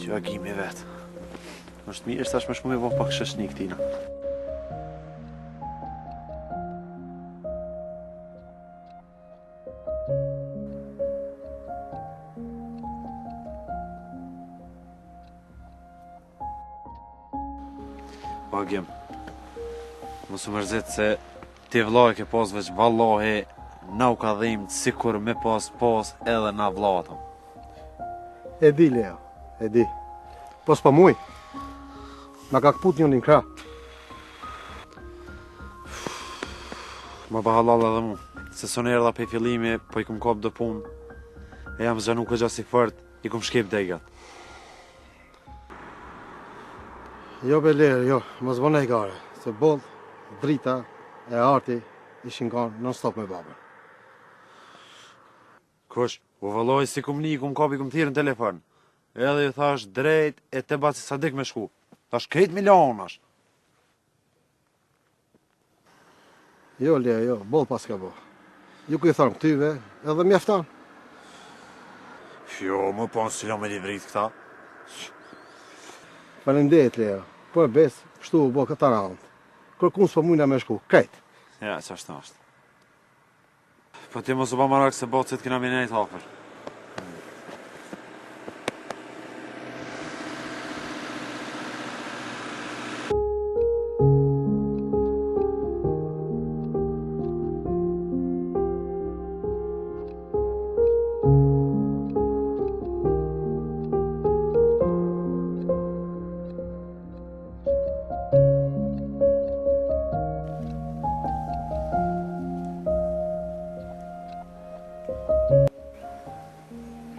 Që agimi vetë. Është mirë tash më shku me vonë pak shëshni këtina. O agim, mos u mërzit se ti vllai ke pas veç vallahi na u ka dhimbë sikur me pas edhe na vllatëm. E di, Leo, e di. Po s'pa muj. Na ka këput njën në krah. Ma ba halal edhe mu, se son erdha pe fillimi, po i kum kap dë punë. E jam zgjanu këgja si fort, i kum shkep degat. Jo, Beler, jo, mos bëna i gare. Se boll, drita e arti ishin kanë non stop me babën. Kush, u valloj si kum ni, kum kap i kum thirë në telefon. Edhe ju thash drejt e te baci Sadik me shku. Tash krejt milionash. Jo, Leo, jo, boll pas ka bo. Ju ku i thonë këtyve, edhe mjaftan. Jo, më po në silo me livrit këta. Faleminderit, Leo. Po e bes, kështu u bo këta randë. Kërkun s'po mujna me shku, krejt. Ja, që ashtë është. Po ti mos u ba marak se bocit kina minejt afer.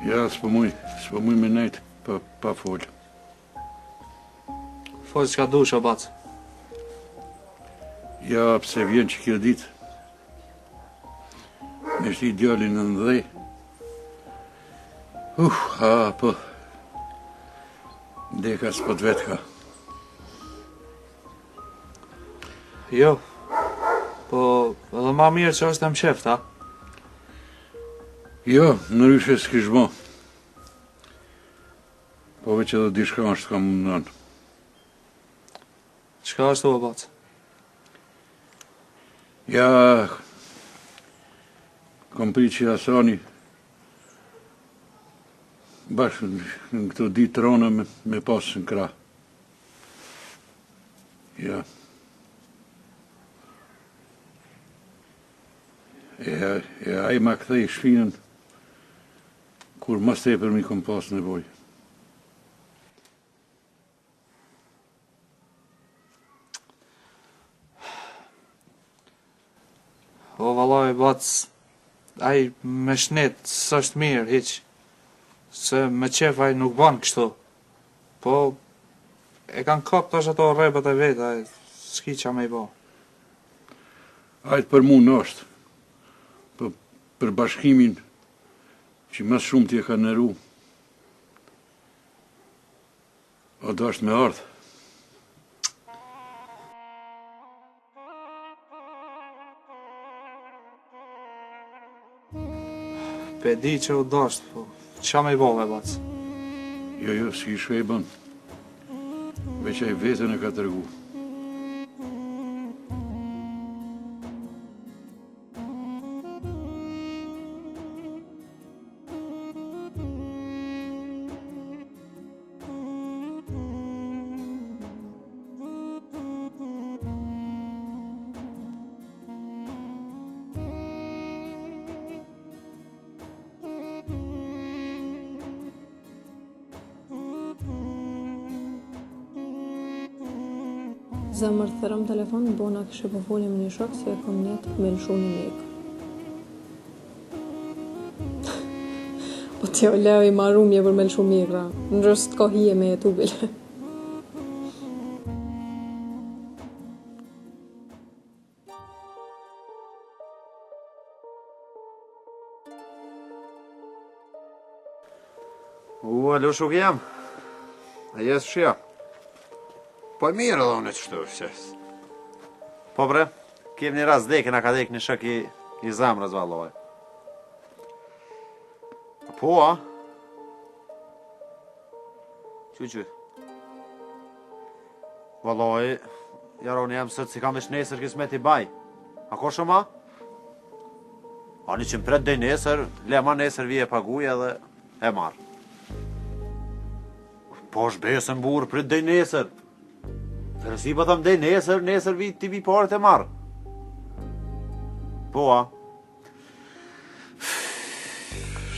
Ja, s'po muj me nejt, pa folë. Folë që ka du, Shabac. Ja, pse vjen që kjo ditë, me shti djallin në ndhej. Po, deka s'pot vetë ka. Jo, po edhe ma mirë që është e më qeft, ha? Jo, në ryshe s'kish bo. Po veç edhe dishka është ka mundon. Qka është o, Bac? Ja, kom pri që Asani bashkë në këto ditë rona me pasë në krah. Ja. E aj ma këthej shpinën kur mas tepër mi kom pas nevoj. O, vallaj, Bac, aj me shnet s'është mirë, hiq. Se me qef aj nuk ban kështu. Po, e kanë kap tash ato rrebat e vetë, aj s'ki qa me i bo. Ajtë për mu në është, për bashkimin që mas shumë t'je ka nëru. O do është me ardhë. Pe di që u dasht, po qa me i bo, me Bac? Jo, s'ki shve i bën. Veç aj vetën e ka tërgu. Zemër thërëm telefon, bona kështë po folim një shok se e kom net me lëshu një mekë. Po t'jo leo i marumje për me lëshu mekra, në rëst ka hije me jetu bile. Alo, shuk jam. A jesë shia? Po mirë edhe unë qështu, qës. Po bre, kem një ras deke, na ka dek një shak i zamrës valloj. Po, a? Që? Vallaj, jaroni jam sot si kam vesh nesër kismet i baj. A ko shëma? Ani që më pret dhe nesër, lema nesër vije paguja dhe e marr. Po është besën burë, pret dhe nesër. Fërësi po thëm dhe nesër vi ti vi parët e marr. Po a?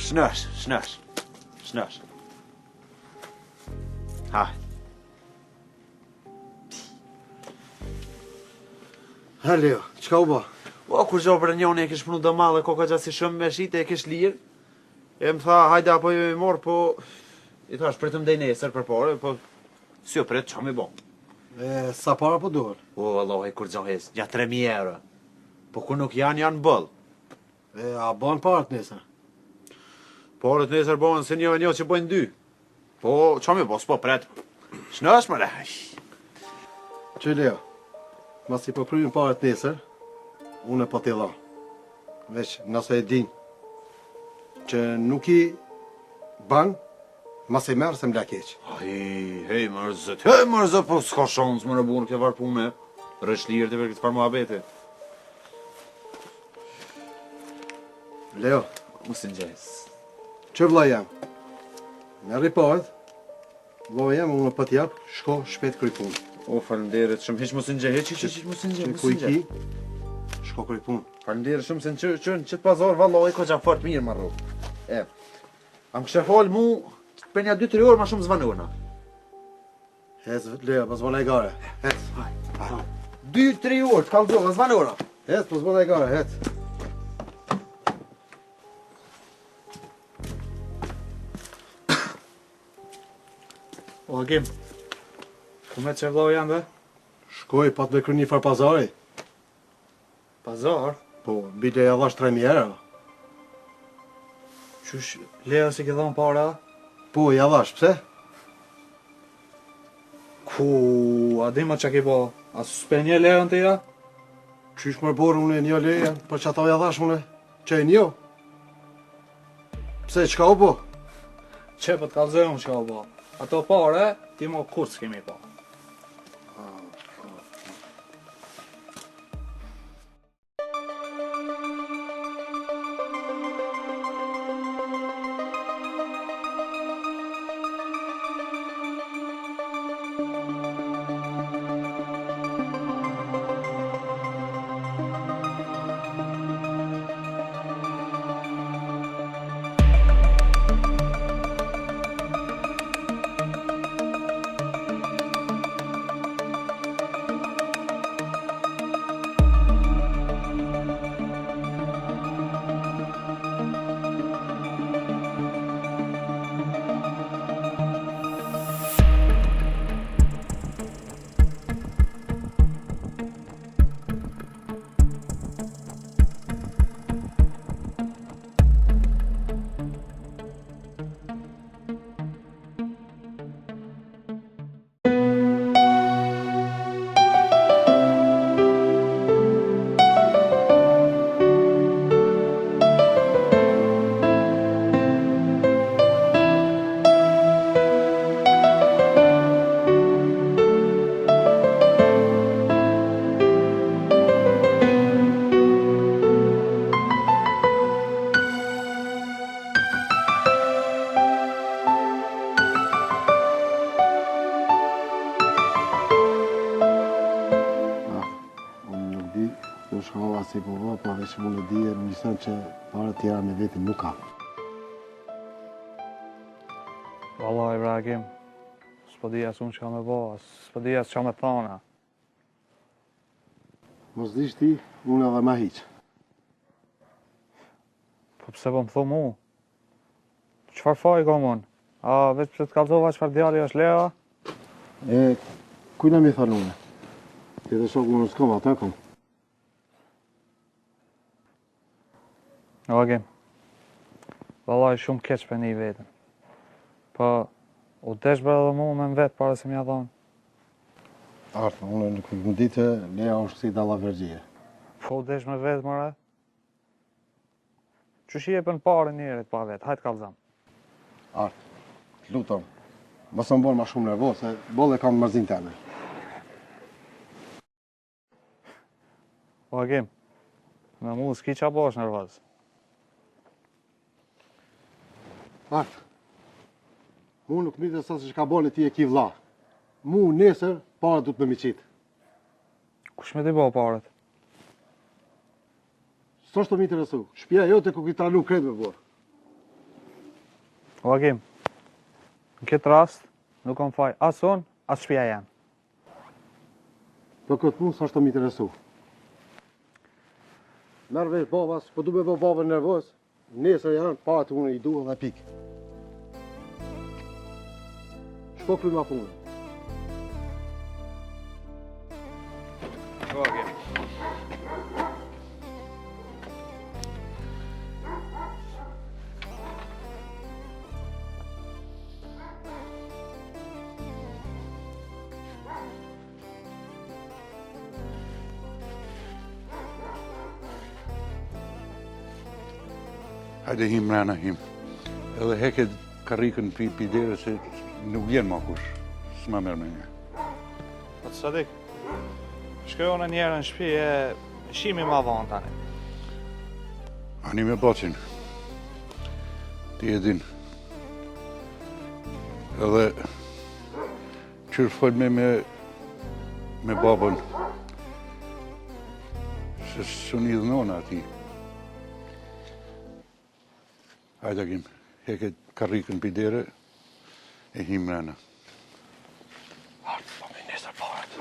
Snësh. Haj. Ha, Leo, qka u ba? O, kur gjo për njoni e kish punu dhe malë, koka gjatë si shumë me shite e kish lirë. E më tha, hajde apo jo i morë, po... I thash, pritëm dhe nesër për pare, po... Si o prit, qa mi bo? Sa para po duhet? O, Allah, kur gjo hes, ja 3.000 euro. Po kur nuk janë bëll. A ban parat nesër? Parët nesër bojnë se një që bojnë 2. Po, qa mi bo, s'po pret. Snësh më lej. Që Leo, mas i po kryjnë parat nesër, unë e po t'i dha. Veç nëse e din që nuk i ban, mas i merë se m'la keq. Hej, mërzët, po s'ka shansë më në bunë këtë varë punë. Rësh lirë të për këtë farë muhabete. Leo, Mësë në gjesë. që vla jam? Në ripahet, vla jam unë po t'jap, shko shpet kryj punë. O, falenderit shumë, hiq mësë në gjesë, hiq mësë në Që gjesë, ku i ki, shko kryj punë. Falenderit shumë se në qëtë pazar, vallaj, ko qa fort mirë marru. E, am kështë falë mu, për një 2-3 orë ma shumë zvanona. Hez, Leo, po zbona e gare. Hez, 2-3 orë, të kalëzova, zvanona. hez, po zbona e gare, hez. O, Agim, ku me që vlau janë dhe? Shkoj, pat me kry një far pazari. Pazar? Po, bile e dhash 3.000 euro. Qysh, Leo si ke dhonë para? Po, ja dhash, pse? Ku, a di ma që ki po? A s'pe një Leo në të ja? Qysh më borë unë e një leja, për që ato ja dhash unë, që e një? Pse, qka u po? Që për t'kallëzojmë që ka bo? Ato pare, ti mo kur s'kemi po. si po vë, po veç unë e di e më njësën që pare tjera me vetin nuk ka. Valla Ibrahim, s'po di as unë që ka me bo, s'po di as që me thona. Mos dish ti, unë edhe ma hiq. Po pse po më thu mu? Qfar faj kom unë? A veç pse të kalzova qfar djali është Lea? E, kujna mi thënë une? Ti dhe shoku unë s'kom, atë kom. Agim, valla i shumë keq për një vetën. Po, u desh bërë edhe mu me më vetë pare se m'ja thonë. Artë, unë nuk më di që Lea është si dalla vergjie. Po, u desh me vetë, mëre? Qysh i e për në pare njerit pa vetë, hajtë kalzam. Artë, të lutëm, Mos më bën më shumë nervoz, se bolle kam mërzin teme. O, Kim, me mu s'ki qa po është nervoz. Art, mu nuk mi dhe sa se që ka bën e ti e ki vlla. Mu nesër, para du të me miqit. Kush me ti bo paret? Së është të mi interesu, shpia jote ku ki tranu kret me bërë. O, Kim, në këtë rast, nuk kam faj as unë, as shpia jam. Për këtë punë, së është të mi interesu. Merë vesh babas, po du me bë babën nervoz, nesër janë, para të unë i duhe dhe pikë. Shko kry ma punë. O, Kim. Hajde him mrena him. Edhe heket karrikën pi dere se nuk vjen ma kush. S'ma merr me një. Po të Sadik, shkoj unë njerë në shpi e shimi ma vonë tani. Ani me bacin. Ti e din. Edhe qërë fol me babën se së një dhënona ati. Hajde Kim, heket karrikën pi dere e him mrena. Po me nesër parat.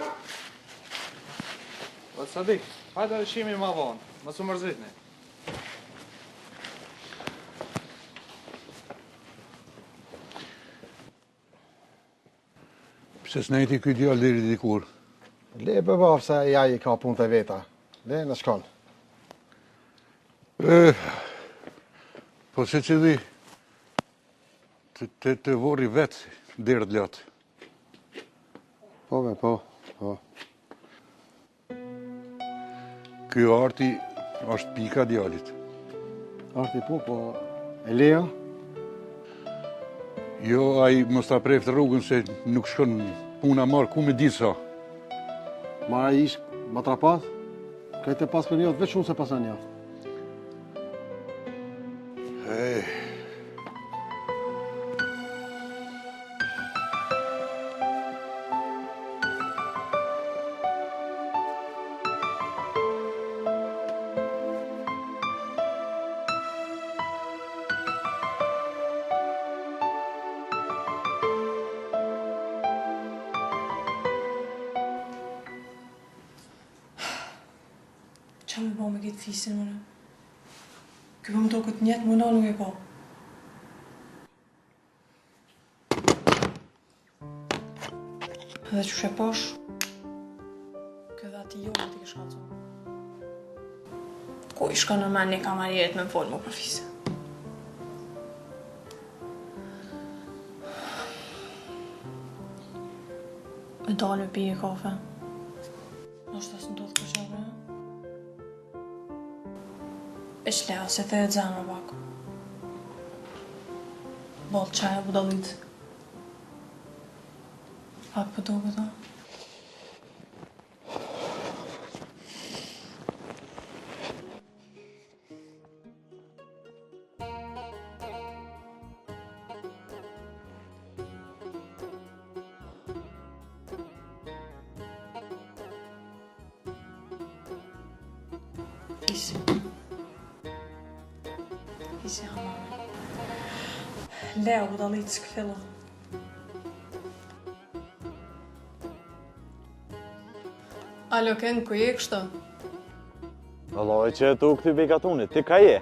Po të Sadik, hajde shimi ma vonë, mos u mërzitni. Pse s'nejti ky djallë deri dikur? Le be bab se ja i ka punë të veta. Le në shkon. Po se që di, të vorri vetë derë dlatë. Po me, po. Ky arti është pika djallit. Arti punë, po e leja? Jo, ai mos ta preft rrugën se nuk shkon puna marë ku me di sa. Mara ish ma trapas? Këtë e pas për njëtë, veç unë se pasan njëtë. Qa me bo me këtë fisin, mëre? Ky po më do këtë njetë, më na nuk e ka. Edhe që shë posh, këtë ati jo në t'i kështë kalcu. Ku i shka në men një kamarjet me folë më për fisin? Me dalë me pije kafe. Nështë asë ndodhë për qabre, e shlea se të e dzemër pak. Bolë qaja budallit. Pak për do këta. Fisi. Fisi hamame. Lea budallit s'këfilla. Alo, Ken, ku je kështë? Vallaj që tu këty bejkatunit, ti ka je?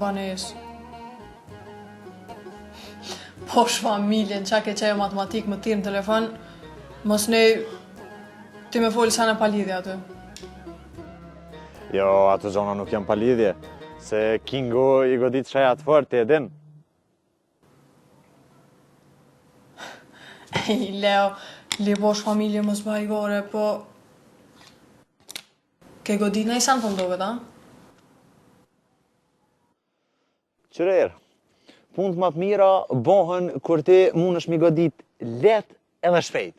Bane jesë. Posh familjen, qa ke qejo matematik më tirë në telefon, mos ne ti me folë sana pa lidhja aty. Jo, ato gjona nuk jam pa lidhje, se Kingo i godit shajat fort, ti e din. Ej, Leo, li posh familje mos bajgore, po... Ke godit në i sanë për mdovet, a? Qërër, punë më të mira bëhen kur ti mundesh mi godit lehtë edhe shpejt.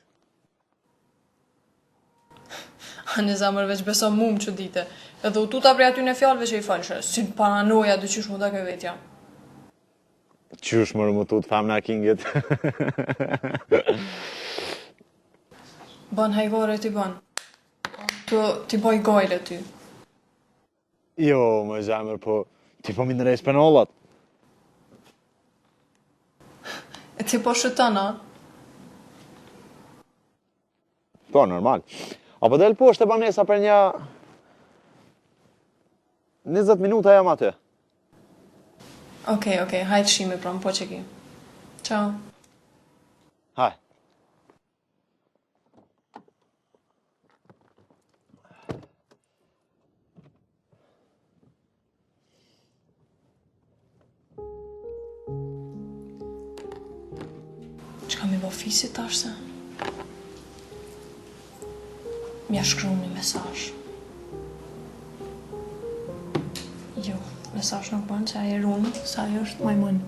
Në zemër veç beso mu më që dite. Edhe u tuta prej aty në fjallëve që i falëshë. Si paranoja dy qysh mu da ke vetja. Qysh më rëmutut famna kingit. Ban hajvare ti ban. Ti boj gajle ty. Jo, më zemër, po ti po minërej spenollat. E ti po shëtana. Po, normal. Apo del poshtë e banesa për një 20 minuta jam aty. Okej, hajtë shimi pra më po që ki. Ciao. Haj. Që kam i bo fisit tash se? Mja shkru një mesazh. Jo, mesazh nuk bën se ajo e runë, se ajo është majmun.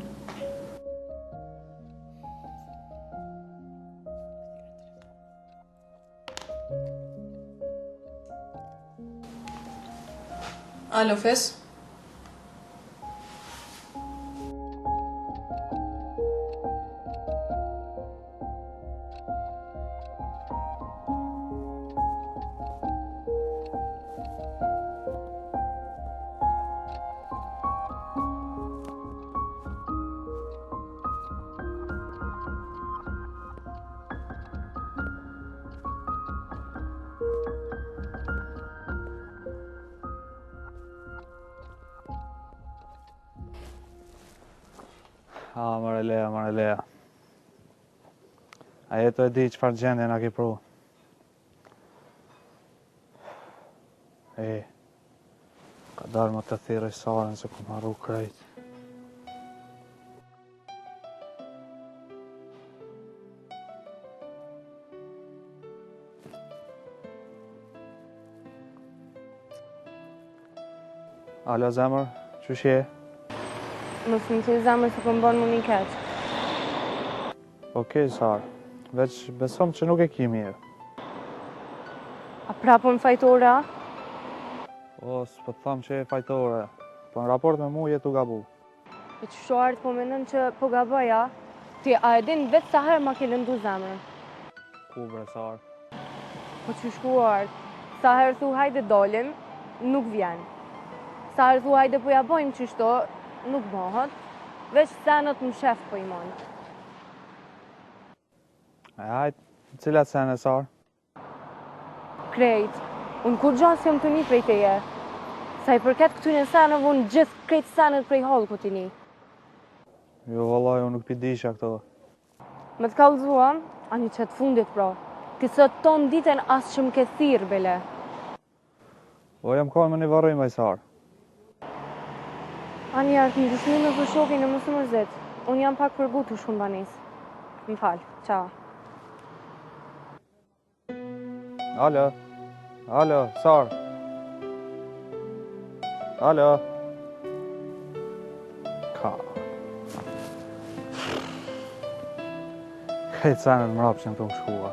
Alo, Fes? Mare Lea. A jeto e di çfarë gjendje na ki pru. Ka dalë më të thirrë Sarën se ku marru krejt. Alo, zemër, qysh je? Mos më të zemër se këmë bënë më një keq. Okej, Sarë, veç besom që nuk e ki mirë. A prapon fajtora? O, s'po të thamë që e fajtore, po në raport me mu jetu gabu. E që shuartë po menën që po gaboja, ti a e din vetë sa herë ma ke lëndu zemër. Ku bre, Sarë? Po që shkuartë, sa herë thu hajde dolim, nuk vjen. Sa herë thu hajde po ja bojmë qështo, nuk bëhet, veç senët më shef po i monë. Hajtë, cilat sene, Sarë? Krejt, unë kur gjanë jam të një prej teje. Sa i përket këtyne senëve, unë gjithë krejt senët prej holë këti një. Jo, vallaj, unë nuk pidisha këto. Me të kallëzuam, a një qëtë fundit pra. Ti sot ton ditën asë që më ke thirë, bele. O, jam kohën me një varoj, maj Sarë. A një artë, në dëshmi në të shokin e mësë mërzit. Unë jam pak përbutur shumë banis. Më falë, qa. Alo, Sarë. Alo. Ka. Krejtë sanët më rapë që në të më shkua.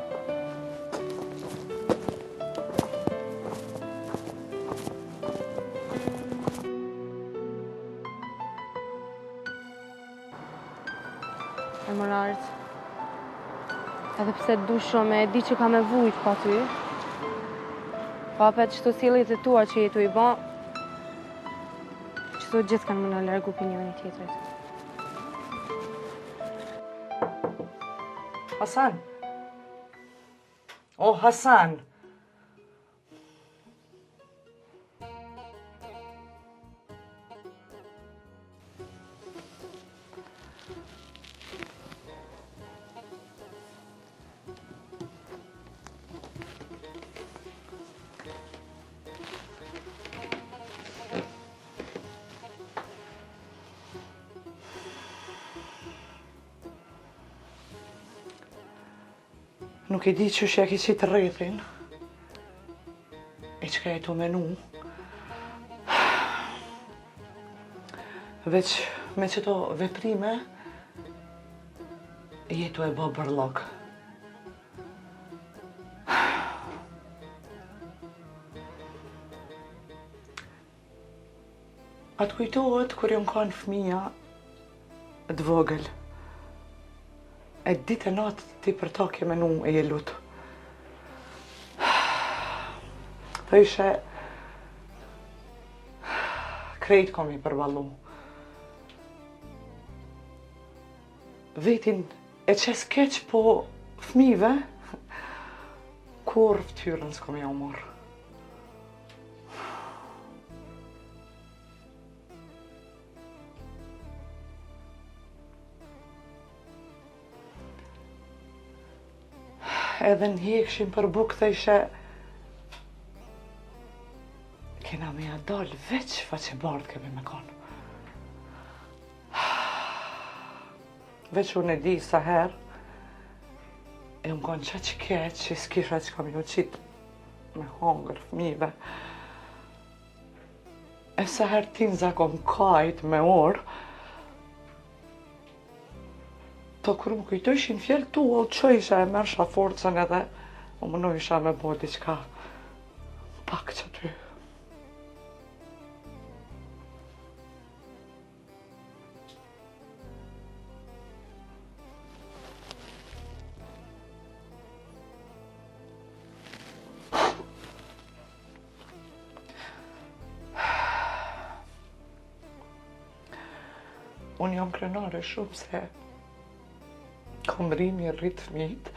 E më lartë. Edhe pse du shumë e di që ka me vujt pa ty. Pa apet qëto sillit e tua që jetu i ba, qëto gjithë kanë më në largu opinioni tjetërit. Hasan. O, Hasan. Nuk e di që shja ki qitë rrethin. E që ka jetu menu. Veç me qëto veprime, jetu e bë bërlog. Atë kujtohet kur jom kanë fëmija të vogël. E ditë e natë ti për ta ke menu e je lutë. Të ishe krejt kom i përballu. Vetin e qes keq, po fëmive, kur ftyrën s'kom ja u morë. Edhe n'hjekshim për bukë të ishe kena me ja dalë veç faqe bardh kemi me konë. Veç unë e di sa herë e unë konë qa që keq që s'kisha që kam ju qitë me hongër fëmive. E sa herë tinza kom kajt me orë, të kur më kujtojshin fjellë tu, o që isha e mërsha forcën edhe o më isha me bo diqka pak që ty. Unë jam krenare shumë se kom rrimi rritë fëmijët.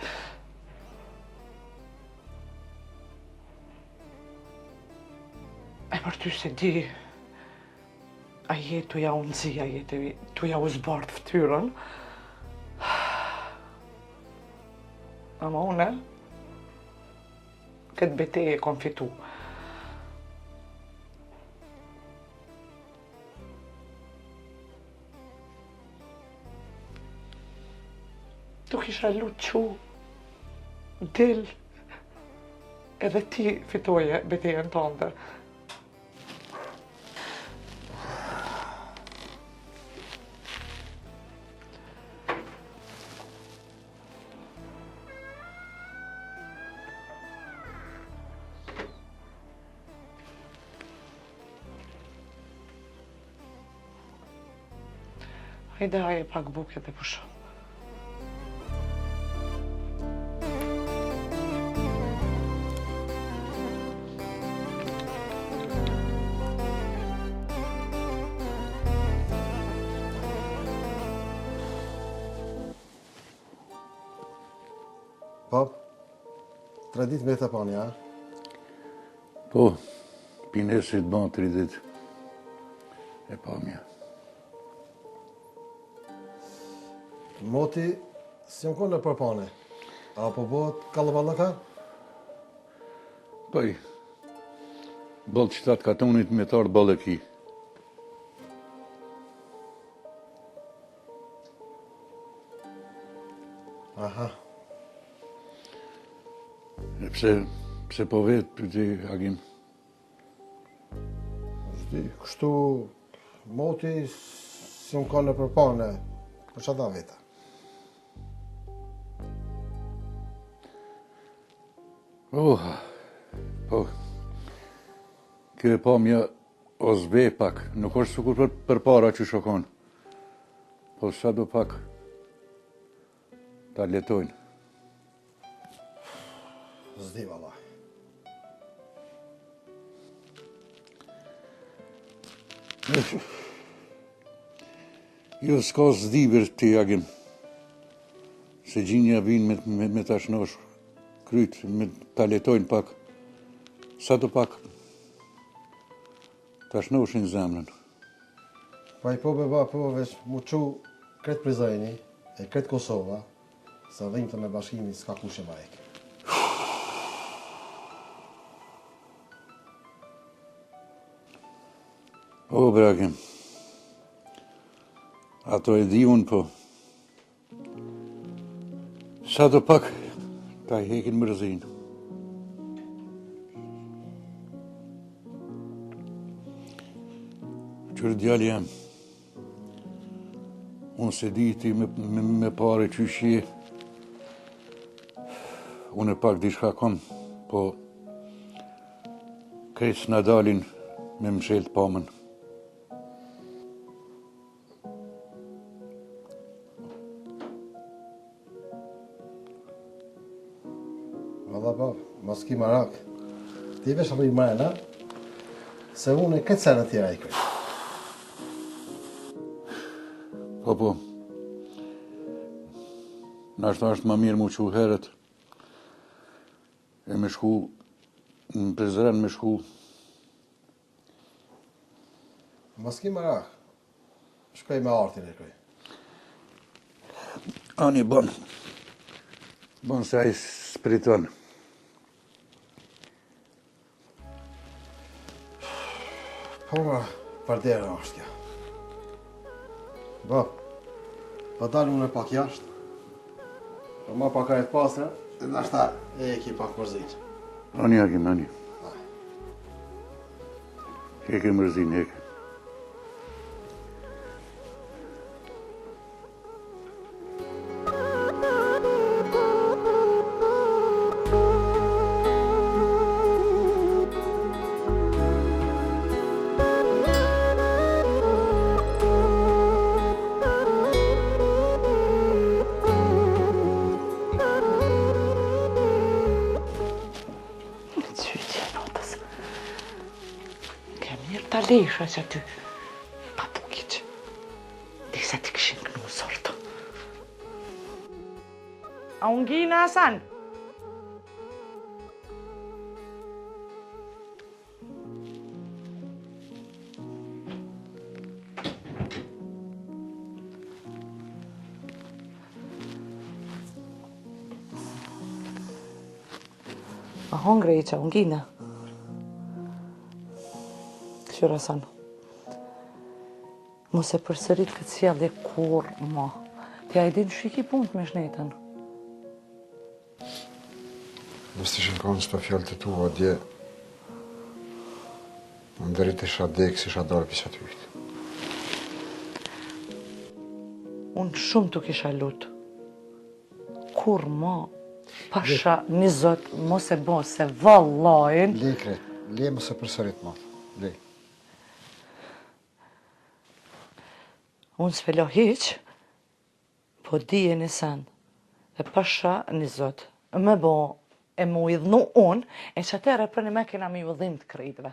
E për ty se di, a jetu ja unë zi, a jetu ja u zbardë ftyrën. Ama une, këtë beteje kom fitu. Tu kisha lutë që del edhe ti fitoje betejen tënde. Hajde haje pak buke dhe pusho. Pap, 3 ditë me të pani, a? Po, pinesit ban 3 ditë. E pamja. Moti, si më konë për pane? Apo bëhet kallëballaka? Paj, bëllë qëtat katonit me tarë bëllë e ki. Aha. E pse po vetë për ti, Agim? Zdi, kështu moti si më konë për pane, për që da veta? Po, kjo e pamja o zbe pak, nuk është sukur për para që shokon, po sa do pak ta letojnë. Zdi, valla. Jo, s'ka zdibër ti, Agim, se gjinja vinë me ta shnosh kryt, me ta letojnë pak, sa do pak ta shnoshin zemrën. Pa i po beba, po veç mu qu kretë Prizreni e kretë Kosova, sa dhejmë të me bashkimi s'ka kushe bajek. O, Bragim, ato e di unë, po, sa do pak ta i hekin mërzinë. Qërë djali jam, Unë se di ti me pare qyshje. Unë e pak diçka kom, po krejt s'na dalin me mshelt pamën. Valla bab, mos ki marak. Ti vesh rri mrena, se unë e këtë senë tjera i krej. Po. Nashta është ma mirë mu që herët. E me shku, në Prizren me shku. Mos ki marak. Shkoj me artin e krej. Ani bon se ai spiriton. Po ma, pardera është kja. Bab, pa dalë unë e pak jashtë. Po ma pak ajet pasra, dhe nashta e ki pak mërzit. Ani Agim, ani. Heke mërzin, heke. Ta lesha që aty, pa bukit, disa ti këshin kënu sorto. A unë gjina Hasan? Ma hongre i që unë gjina. Qyra Hasan, mos e përsërit këtë sjellje kur ma. Ti a i din shiki punë me shnetën. Nësë të shënkonë s'pa fjallë të tua, dje, më ndërit e shadek si shadar pisa të ujtë. Unë shumë të kisha lutë. Kur ma, pasha një zot, mos e bo se vallajin. Le, Kret, le më se përsërit ma, le. Unë s'velo hiq, po dije një sen, dhe pasha një zot, me bo e mu idhnu unë, e që atere për një me kena mi vëdhim të krejtve.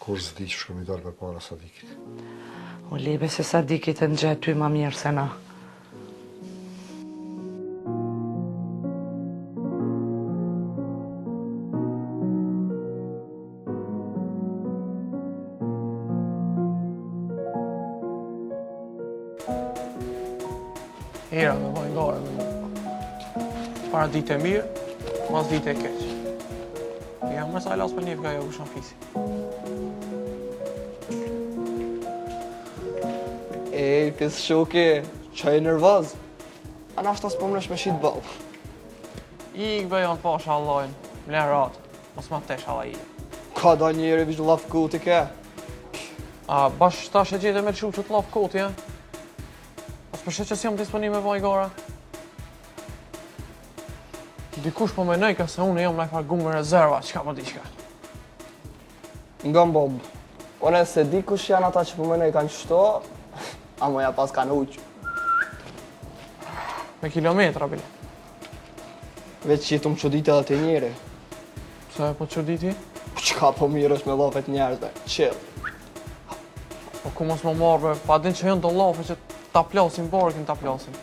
Kur s'di që shkëm i dalë për para Sadikit. O libe se Sadikit e në gjetë ty ma mirë se na. Hera me vojnë gare me mu. Para ditë e mirë, mas ditë e keq. Ja, më sa las për njëf nga jo këshon fisi. Pjesë shoke, që e nervoz. A nashta s'po mresh me shit ball. I këve janë pasha Allahin, mle ratë, mos ma tesh alla i. Ka da njeri vishë laf kuti ke? A bash tash e gjete me shumë që të laf koti, ja? Mos përshet që s'jam disponim me vaj gara. Dikush po menoj ka se unë jam në farë gumë rezerva, qka po di qka. Nga mbob, one se di kush janë ata që po menoj kanë qështo, a moja pas kanë uqë. Me kilometra, bile. Veç që jetu më qodite edhe të njeri. Pse po qoditi? Po qka po mirë është me lafet njerëzve, chill. Po ku mos më marrë, pa din që janë do lafe që ta plasin borëkin ta plasin.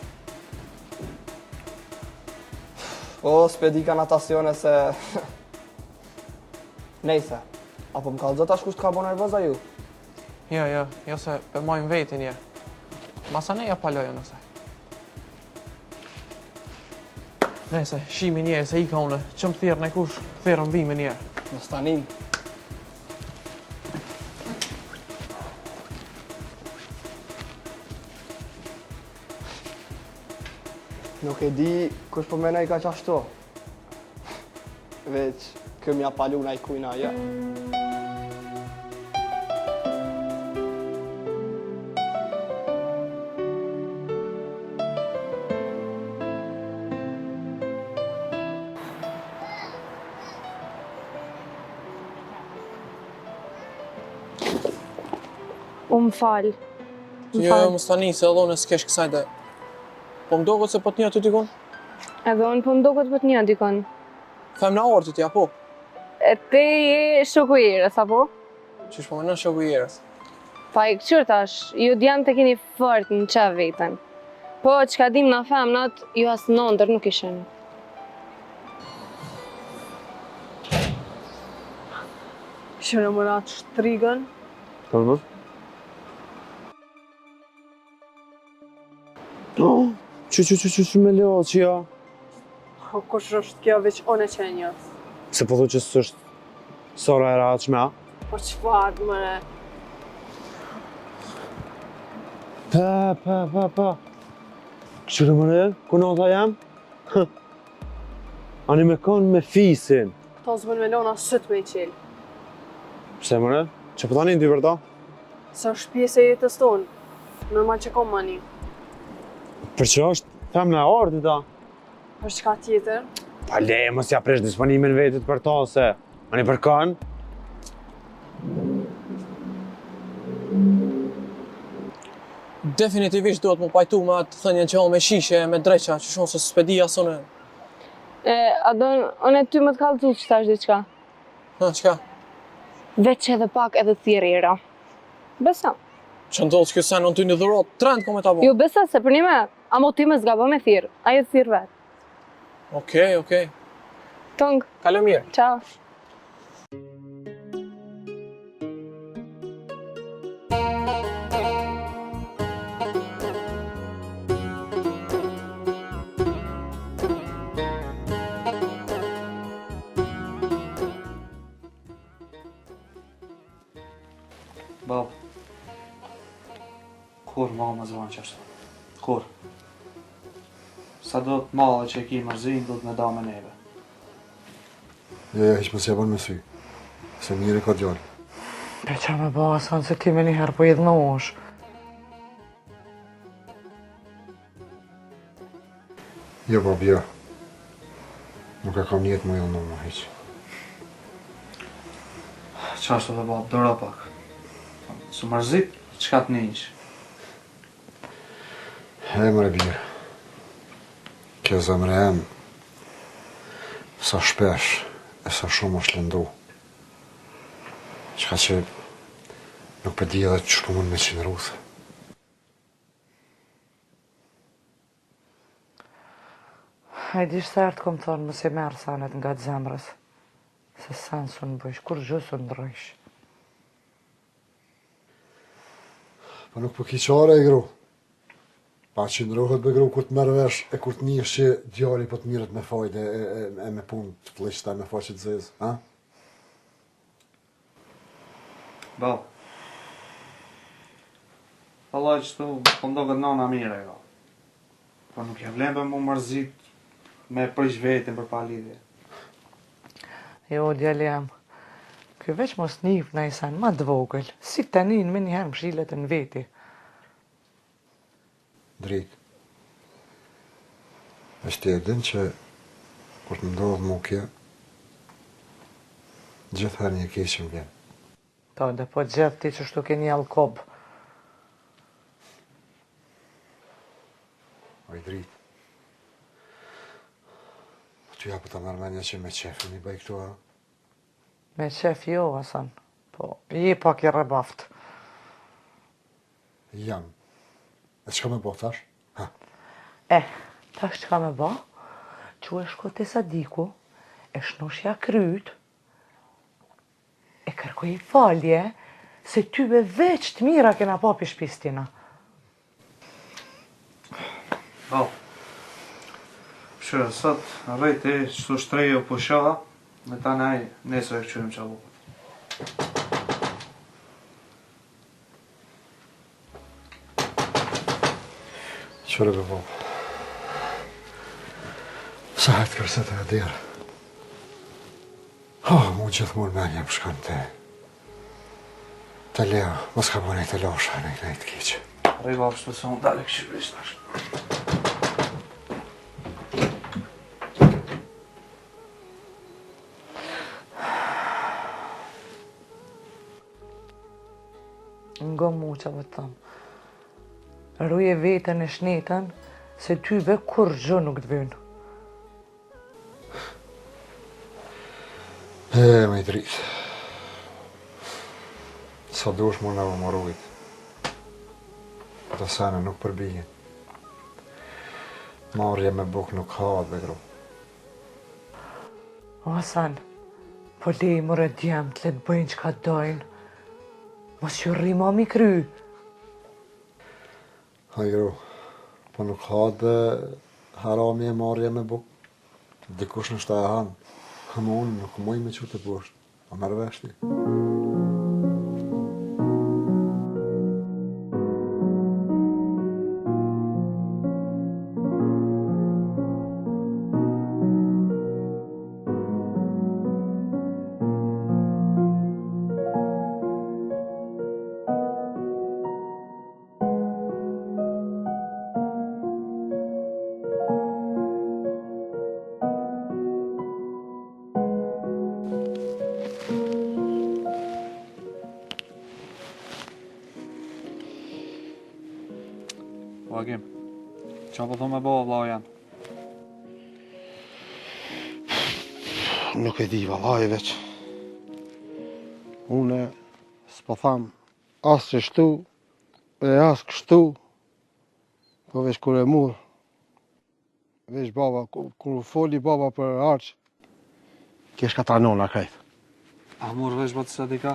O, s'pedi ka natasione se... Nejse, apo më kalëzot ashtë kusht ka bo nervoza ju? Jo se pe majnë vetin je. Masa neja palojën nëse. Nejse, shimi njerë se i ka une, që më thirë në kush, thirë në vime njerë. Në stanin. Nuk e di kush po menoj ka qashtu. Veç, këmja paluna i kujna, ja. Më falë. Jo, mos tani, se edhe unë s'kesh kësaj dhe. Po më doket se po t'nja ty dikon? Edhe unë po më doket po t'nja dikon. Femna ortit, ja po. E ti je shoku i erës, apo? Qysh po menon shoku i erës? Pa i këqyr tash, ju djanë të keni fort në qef vetën. Po, çka dim na femnat, ju as nëndër nuk ishin. Shënë më ratë shtrigën. Po më? Që me leo që ja? O, kush është kjo veç one qenjës? Se po thu që s'është sora e ratshme, a? Po çfarë mëre? Pa. Qërë mëre, ku nota jam? Ani me konë me fisin. Këto zbën me lona sët me i qelë. Pse mëre? Që po tani në dy vërda? Se është pjesë e jetës tonë. Normal që kom mani. Për që është femna e ortit, a? Për çka tjetër? Pa le, mos ja presh disponimin vetit për to, se ani për kanë. Definitivisht duhet më pajtu me atë thënjen që o me shishe, me dreqa, që shumë se s'pedi asone. Adon, unë e ty më të kallëzu që thash diçka. Ha, qka? Veç edhe pak edhe thjerira. Besa. Që ndodhë që kjo sen në ty një dhurot, trend ko me ta bo. Jo, besa se për një me, amo ti me zgabo me thirë, ajo thirë vetë. Okej. Tong. Kalo mirë. Ciao. Bab, kur ma më zvanë qashtu? Kur? Sa do të malë që e ki mërzin, do të me da me neve. Ja, hiq mos ja bën me sy. Se mirë ka djallë. Pe qa me ba, asan se ti me njëherë po idhë në osh. Jo, bab, jo. Nuk e kam njetë më jo në më hiq. Qashtu dhe bab, dëra pak. Su mërzit, qka të njësh? Mre birë. Kjo zemre em, sa shpesh e sa shumë është lëndu. Qka që nuk për di edhe që shku mund me qinëruse. Hajdi shtartë kom thonë mëse merë sanet nga të zemrës. Se sanë su në bëjsh, kur gjusë në ndrojsh. Po nuk po ki qare e gru. Pa që ndrohet be gru kur të merë vesh e kur të njësh që djali po të mirët me fajde e me punë të flishta, me faqet zezë, ha? Bab, Allah që tu, po ndoket nana mire, jo. Po nuk ja vlen për mu mërzit me prish vetin për pa lidhje. Jo, djali jam. Kjo veç mos njif në isan ma të vogël. Si të njën me njëherë më shilet në veti. Drejt. Është ti e din që kur të ndodhë mu kjo, gjithëherë një keqë më vjen. Po, dhe po gjithë ti që shtu ke një alkob. Oj, drejt. Ty ja po të mërmenja që me qefin i bëj këtu, a? Me qef jo, asan. Po, je pak i rebaft. Jam. E qka me bo tash? Ha? Tash qka me ba? Që e shko të Sadiku, e shnoshja kryt, e kërkoj falje, se tyve veç të mira kena papi shpistina. Bab, shërë, sot rrejti që shtrejo po shoha, me ta naj nesër e këqyrim qabu. Qërë be bo. Sa hajtë kërset e dirë. Mu gjithmonë menja për shkanë të leo, mos ka bënej të losha në i nejtë keqë. Rrej bab, shtu se unë dale këqyrisht tash. Nga mu që vë thëmë. Ruje vetën e shnetën, se tyve kur gjë nuk të vynë. Me i dritë. Sa dush më në më rujt. Ato sene nuk përbijen. Marrje me buk nuk hahet, be gru. O, Hasan, po lej mërë djemë të letë bëjnë që ka dojnë. Mos që rrima mi kry. Haj gru, po nuk hahet dhe harami e marrje me buk. Dikush në shta e hanë. Hamë unë nuk muj me që të busht. A mërë veshti. Agim, qa po thome bo, vlau janë? Nuk e di, vallaj veç. Une s'po tham as që shtu, e as kështu, po veç kur e mur. Veç baba, kur foli baba për arq, kesh ka tranona krejt. A mur vesh batë se dika?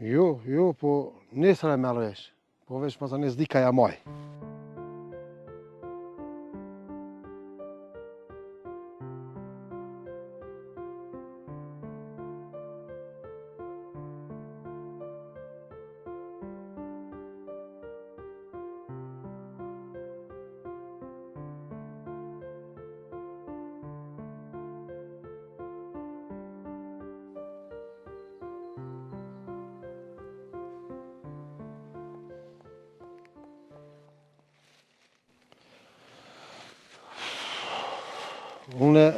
Jo, po nesër e merr vesh. Po veç pas anë s'di ka ja maj. Une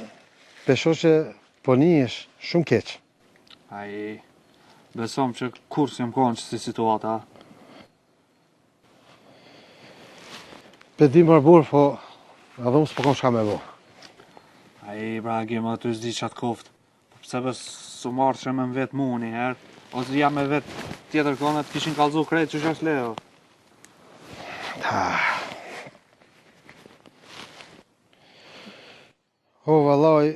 pesho që po njihesh shumë keq. Ai, besom që kur s'jam konë që si situata. Pe di marbur, po edhe unë s'po kom shka me bo. Ai, bra, Agim, aty s'di qatë koftë. Pse bes su marrë që me më vetë mu një herë, ose jam me vetë tjetër kone të kishin kalzu krejt që shash leo. O, vallaj,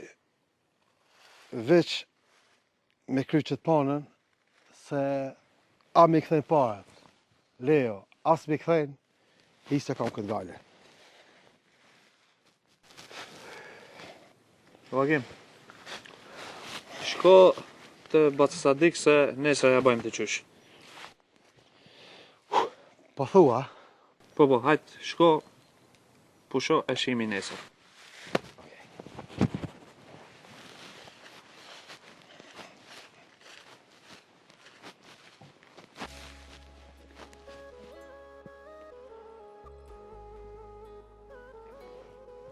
veç me kry qëtë panën, se a mi këthejnë parët, Leo, as mi këthejnë, hisë kam këtë gale. O, Agim, shko të Baci Sadik se nesër ja bëjmë të qysh. Po thua? Po, hajtë, shko, pusho e shimi nesër.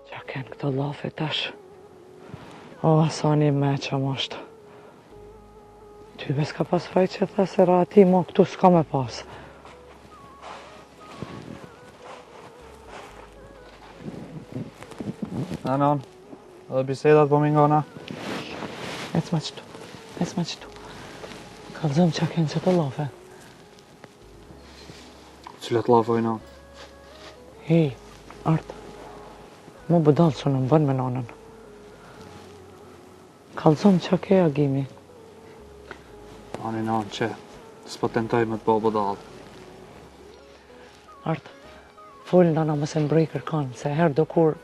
Qa kënë këto lafe tash. O, Hasani me që mashtë. Ty bes ka pas faj që tha se ra ti mo këtu s'ka me pas. Anon, edhe bisedat po mingona. Ec ma qëtu, ec ma qëtu. Kalzëm qa kënë që të lafe. Cilat lafoj non? Hej, artë. Mu bëdalë që në më bën me nonën. Kalzëm qa ke Agimi. Ani non që, s'po tentoj me të po bëdalë. Artë, full nana mëse mbrej kërkan, se herë do kur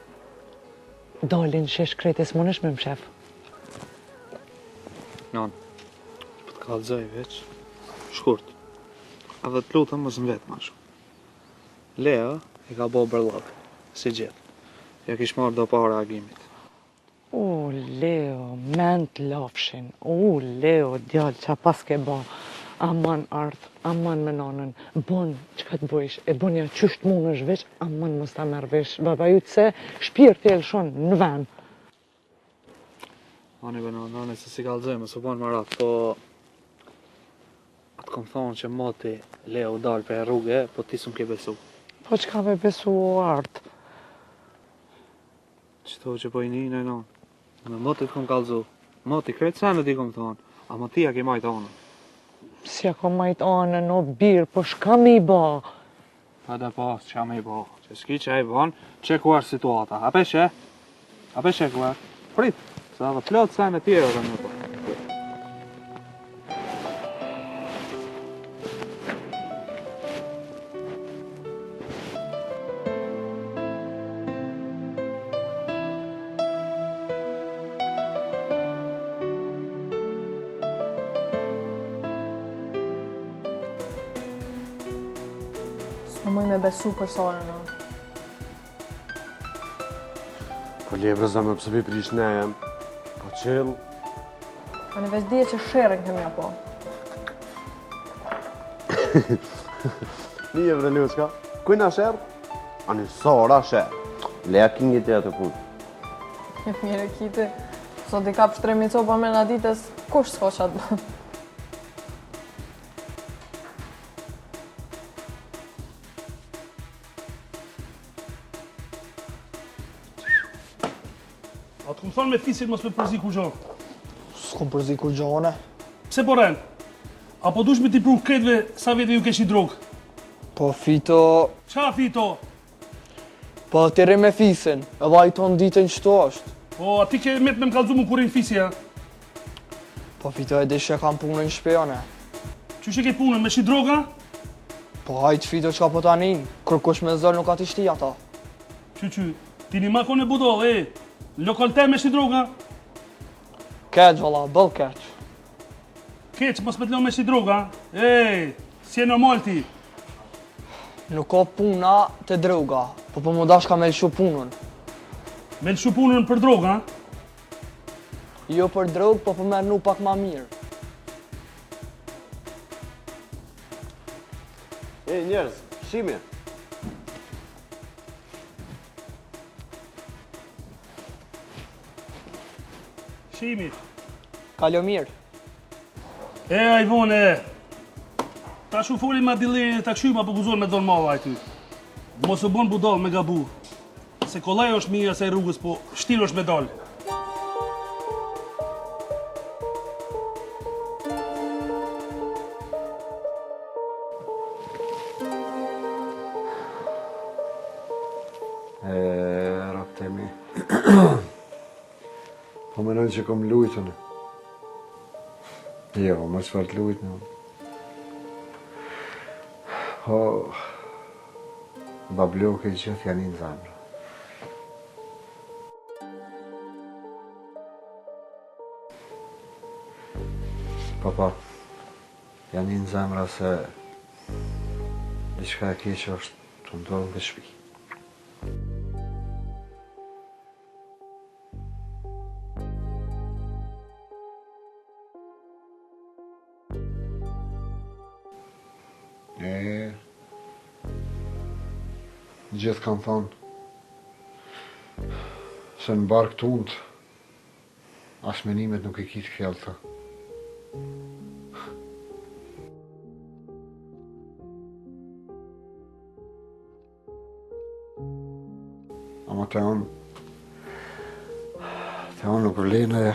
dalin shesh kretes më nësh me më shef. Non, po të kalzoj veç, shkurt. Edhe të lutëm mos në vetë ma shumë. Lea i ka bo bërlog, si gjithë. Ja kish marrë do para Agimit. U, Leo, men të lafshin. U, Leo, djallë, qa pas ke ba. Aman artë, aman me nanën. Bon, që ka të bëjsh? E bonja qysht mund është veç, aman mos ta merë vesh. Baba ju të se shpirë të elshon në ven. Ani be nane se si kalzoj, më së bon marat, po... Atë kom thonë që moti Leo dalë për rrugë, po ti s'm ke besu. Po çka me besu o art? Qëto që po i një, non. Me motit kom kalzu. Moti kretë senet i kom thonë, a motia ke majtë anën. Si ja kom majt anën o birë, po shka me i ba? Pa da pas, që me i ba. Që s'ki që e i ban, që ku është situata. A peshe? A peshe ku është? Prit, se edhe plot senet tjera dhe në po. Në mëj me besu për Sarën, o. Po lebra zame pëse vi prish ne jem. Po qëll. A në veç dje që sherën kemi apo. Nije bre Luska. Kujna sherë? Ani Sara sherë. Leja kingi të jetë punë. Mire kiti, sot i kap shtremi copa me nga ditës, kush s'ka qatë bë. A të këmë thonë me fisit mos me përzi kur gjonë? S'kom përzi kur gjonë. Pse po rrenë? Apo dush me t'i prunë kretve sa vete ju kesh i drogë? Po Fito... Qa Fito? Po tire me fisin, edhe a i tonë ditën qëto është. Po ati ke met me m'kallzu mu kurin fisi, ja? Po Fito e dishe kam punën në shpejone. Qyshe ke punën, me shi droga? Po hajtë Fito qka po tanin, kërkush me zërë nuk ati shti ata. Qy, ti një makon e budol, lokal te me shi droga? Keq, valla, bëll keq. Keq, mos me t'lo me shi droga? Si e normal ti? Nuk ka puna të droga, po më dash ka me lëshu punën. Me lëshu punën për droga? Jo për drogë, po për mernu pak ma mirë. Njerëz, shime. Shimi. Kalo mirë. Ajvone, ta shu foli ma dilerin e ta qyma për guzon me donë malla ajty. Mos u bon budal me gabu. Se kollaj është mirë asaj rrugës, po shtirë është me dalë. Raptemi. Po menoj që kom lujtën. Jo, më çfarë lujtën. Po... Babloke i gjithë janë në zamrë. Papa, janë në zamra se... diçka e keqe është të ndodhë në shtëpi. Gjithë kanë thonë se në barkë tunt as menimet nuk i kitë fjallëta. Ama te onë nuk rlejnë e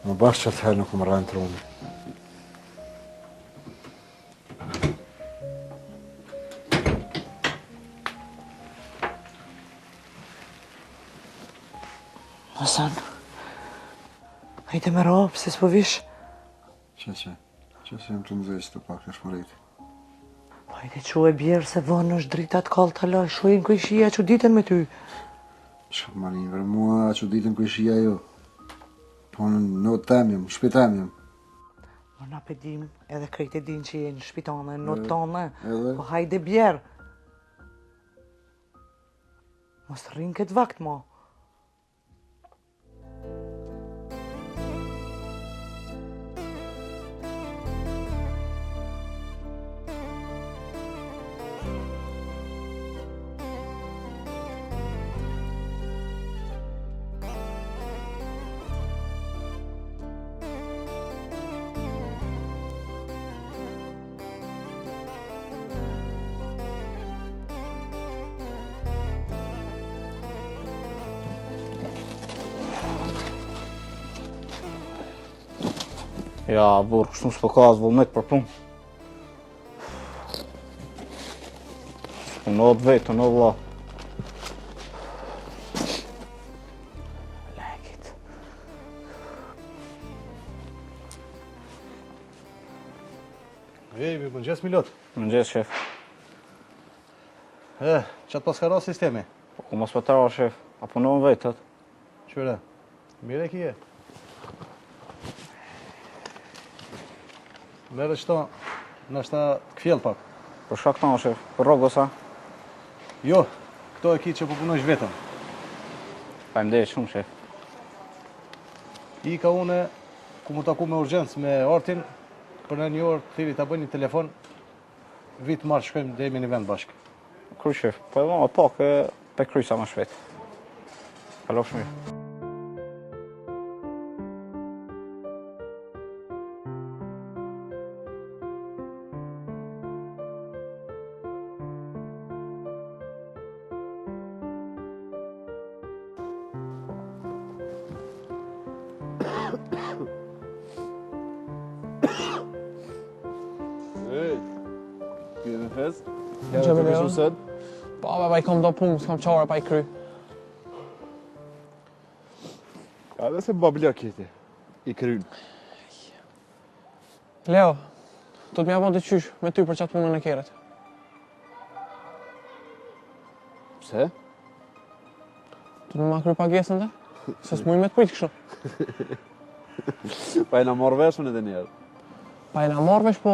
më bashkë që të herë nuk më rajnë trunë. Hasan, hajde me ropë, se s'po vish. Që jem të nëzëjës të pak në shmëriti. Hajde që e bjerë se vonë është drita të kallë të la, shuajnë kujshia që ditën me ty. Shkë marin, vërë mua që ditën kujshia jo. Po në temjem, shpitemjem. Po na pedim, edhe krejt e din që jenë shpitane, në tonë. Edhe? Po hajde bjerë. Mos rrinë këtë vakt, mo. Ja, burr, kështu s'po ka as vullnet për punë. S'punot vetën, o vlla. Lekit. Ej, mëngjes Milot. Mëngjes, shef. Qatë pas ka ra sistemi? Po ku mos për të ra, shef. A punon vetët. Qëre, mire e kje. Mere qëto, nështë të këfjell pak. Për shka këta, shef. Për rogosa. Jo, këto e ki që po punojsh vetëm. Pa im shumë, shef. I ka une, ku mu taku me urgjens me Artin, për në një orë thiri ta bëj një telefon, vitë marë shkojmë dhe jemi një vend bashkë. Kry, shef. Po edhe ma pak e pe krysa ma shvet. Kalof shmirë. Kjeve fest? Që me Leo? Sët? Pa i kom do punë, s'kam qare pa i kry. Ja, dhe se bablia kjeti. I kryn. Leo, do të mja bon të qysh me ty për qatë punën e keret. Pse? Do të ma kry pagesën dhe? Se s'muj me të prit kështu. Pa e na marrë veshën edhe njerë. Pa i na marrë vesh, po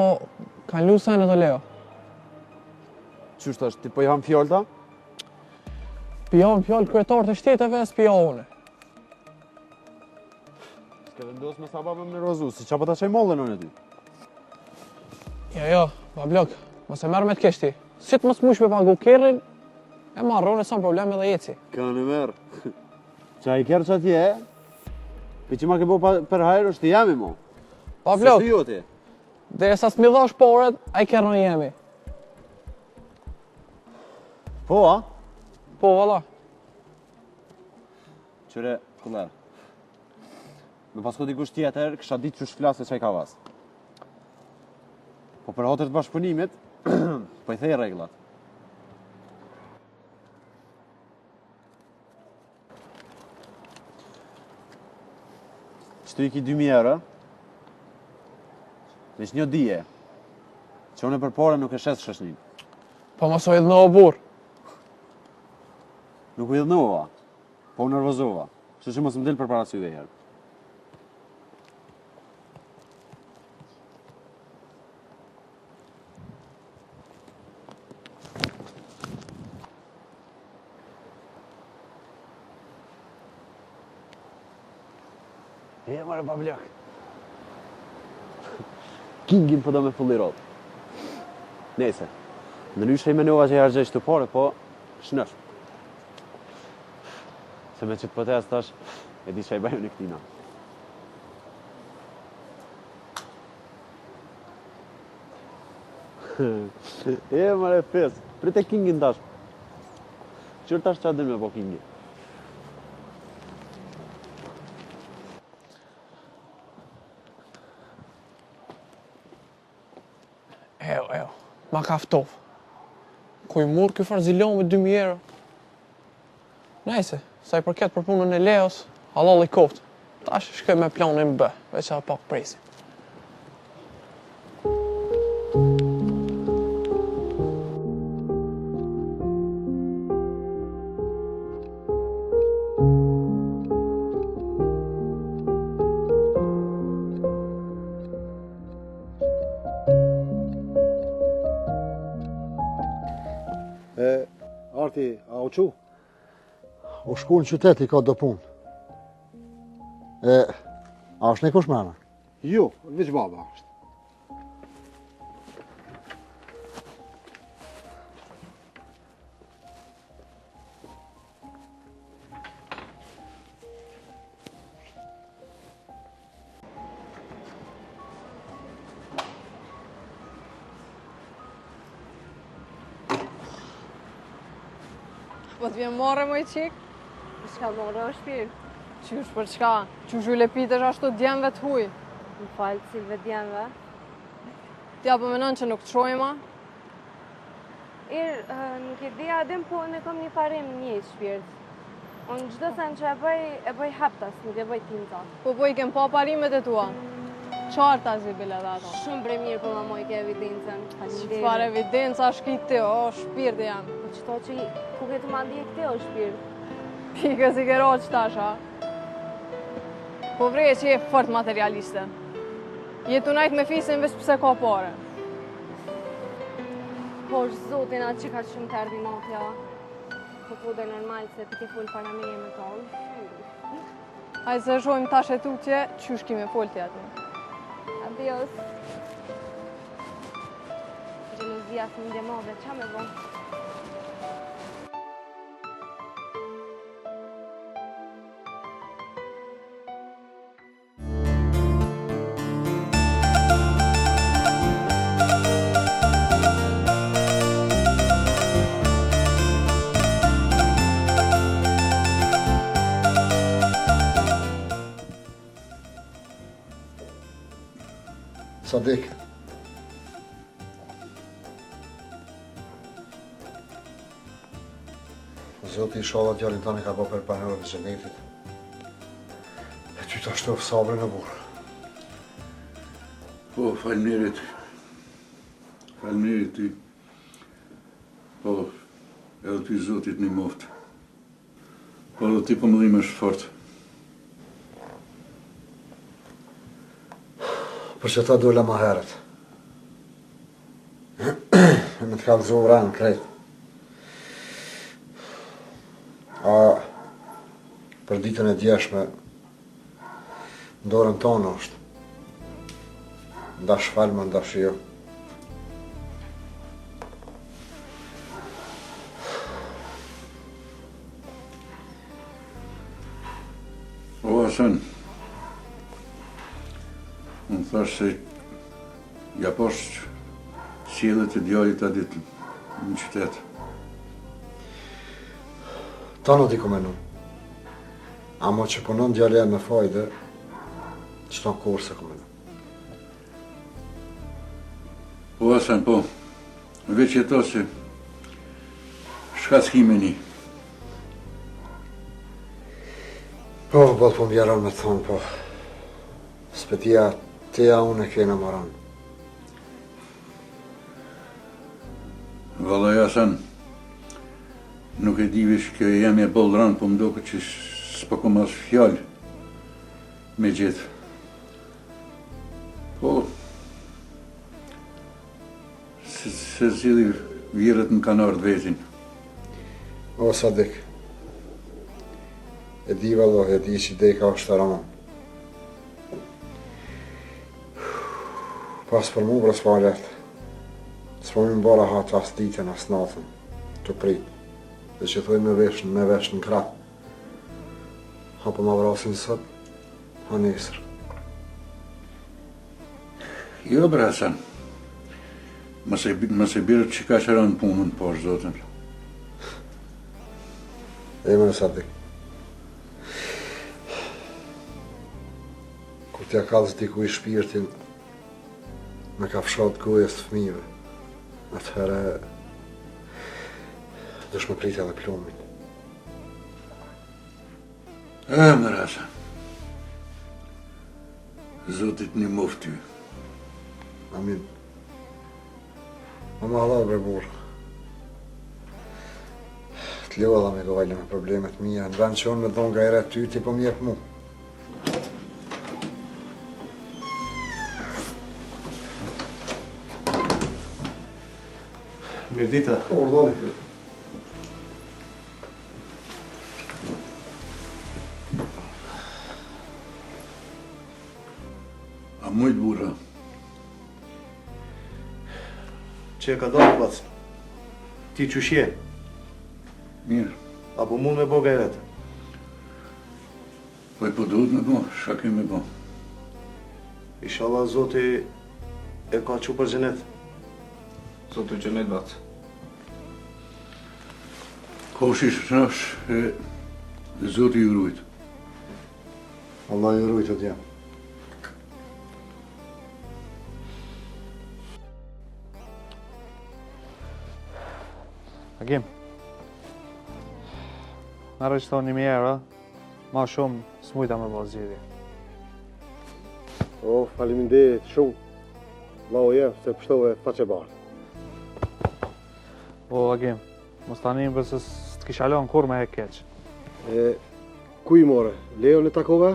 kanë lu sen edhe Leo. Qysh tash, ti po i ham fjolta? Pion fjallë kryetar të shteteve, s'pija une. S'ke vendos me sa babë më nervozu, si qa po ta qaj mollën unë e ty. Jo, bablok, mos e merr me të kesh ti. Si të mos mush me pagu kerrin, e marrë, unë e sa problem edhe jeci. Kanë e merë. Qa i kërë që atje, pi që ma ke bo për hajrë është të jemi mo. Bablok, Se ty jo ti. dhe sa s'mi dhash poret, a i kerën e jemi. Po, a? Po, valla. Qyre, kullar. Me pasko dikush tjetër, kësha ditë që shflasë që i ka vas. Po për hotër të bashkëpunimit, po i thej reglat. Qëtu i ki 2.000 euro, veç një dije, që unë e për pore nuk e shes shëshnin. Po mos o idhno o burr. Nuk u idhnova, po u nervozova, që mos më del për para syve herë. E, mare bablak. Kingin po do me fullirot. Nese, në lyshe i menova që i hargjesh të pare, po shnësh. Se me që të pëtes tash, e di që i baju në këtina. E, mare fes, prite Kingin tash. Qërë tash që adin me po Kingin? Eo, ma kaftov. Ku i murë kjo farzilon me 2.000 euro. Nejse, sa i përket për punën e Leos, halal i koftë. Tash shkoj me planin B, veç a pak presi. Arti, a u qu? U shku në qytet i ka do punë. A është ne kush mrena? Jo, veç baba është. Po të vjen more moj qik? Shka more o shpirë? Qysh për çka? Qysh u lepitesh ashtu djemve të huj? Më falë, cilve djenve. Tja po menon që nuk të shojma? Nuk e di adem, po ne kom një parim një shpirt. Unë gjdo sen që e bëj haptas, nuk e bëj tinta. Po i kem pa parimet e tua. Qarta zi bile dhe ato. Shumë bre mirë po mamoj ke evidencën. Qëfar evidenca shki ti, o shpirti jam. Po qëto që ku ke të mandi e këte o shpirt? Pikës i kero që tasha. Po vreje që je fort materialiste. Jetu najt me fisin veç pëse ka pare. Po është zotin atë që ka shumë të erdi notja. Po po dhe normal se ti ke full para me jemi tonë. Hajde se shojmë tash e tutje, qysh kime full të jetë. Adios. Gjelozia së më djemove, qa me bo? Sadik. Zoti inshallah djalin tani ka bërë për banorët e xhenetit. E ty ta shtof sabrin e burë. Po, falënderit. Falënderit ty. Po, edhe ty Zotit një moftë. Po, edhe ti po më dhimë është fort. Për që ta dola ma herët. E me të kalëzu vranë krejt. A për ditën e djeshme, dorën tonë është. Ndash falma, ndash jo. O, Hasan, unë thash se ja poshtë sjelljet e djalit atë ditë në qytet. Ta në t'i komenu. Amo që punon djali e me fajde, që ta kurë se komenu. Po, Hasan, po, veç e to se shka s'kime një. Po, bëllë po m'jeron me thonë, po. Spetia, teja unë e kena maran. Vallaj, Hasan, nuk e di vish kjo e jam e bëllë ranë, po m'do që s'po kom as fjallë me gjithë. Po, se zili vjerët në kanë ardhë vetin. O, Sadik, e di valloh, e di që deka është të ranë. Pas për mu, bre s'pa lehtë. S'pa mi mbara hatë as ditën, as natën, të pritë. Dhe që thoi me vesh në kratë. Ha po ma vrasin sot, ha nesër. Jo, bre Hasan, mëse birë që ka që ranë punën, po është zotën. E me në Sadik. Kur t'ja kalës diku i shpirtin, me ka fshat gojës të fëmijëve. Atëherë, dush me prit edhe plumin. Mërë Hasan, Zotit një moftë ty. Amin. Më Allah bre burë. T'ljo edhe me gojle me problemet mija, në vend që unë me dhonë nga ere ty, ti po m'jep mu. Mirë dita. Ordoni. A mujtë burra? Që e ka dalë pas? Ti qëshje? Mirë. Apo mund me bo gajret? Po e po duhet me bo, shka ke me bo. Inshallah Zoti e ka që për gjenet. Zotë gjenet batë. Koshi shrash e Zoti ju rujtë. Allah ju rujtë të jam. Agim. Në rështoni 1.000 euro, ma shumë s'mujta me bo zgjidhje. O, faleminderit shumë. Vlau jem, se pështove faqe bardh. O, Agim, mos tani bëse s'të kisha lënë kur me e keq. Ku i more? Leo në takove?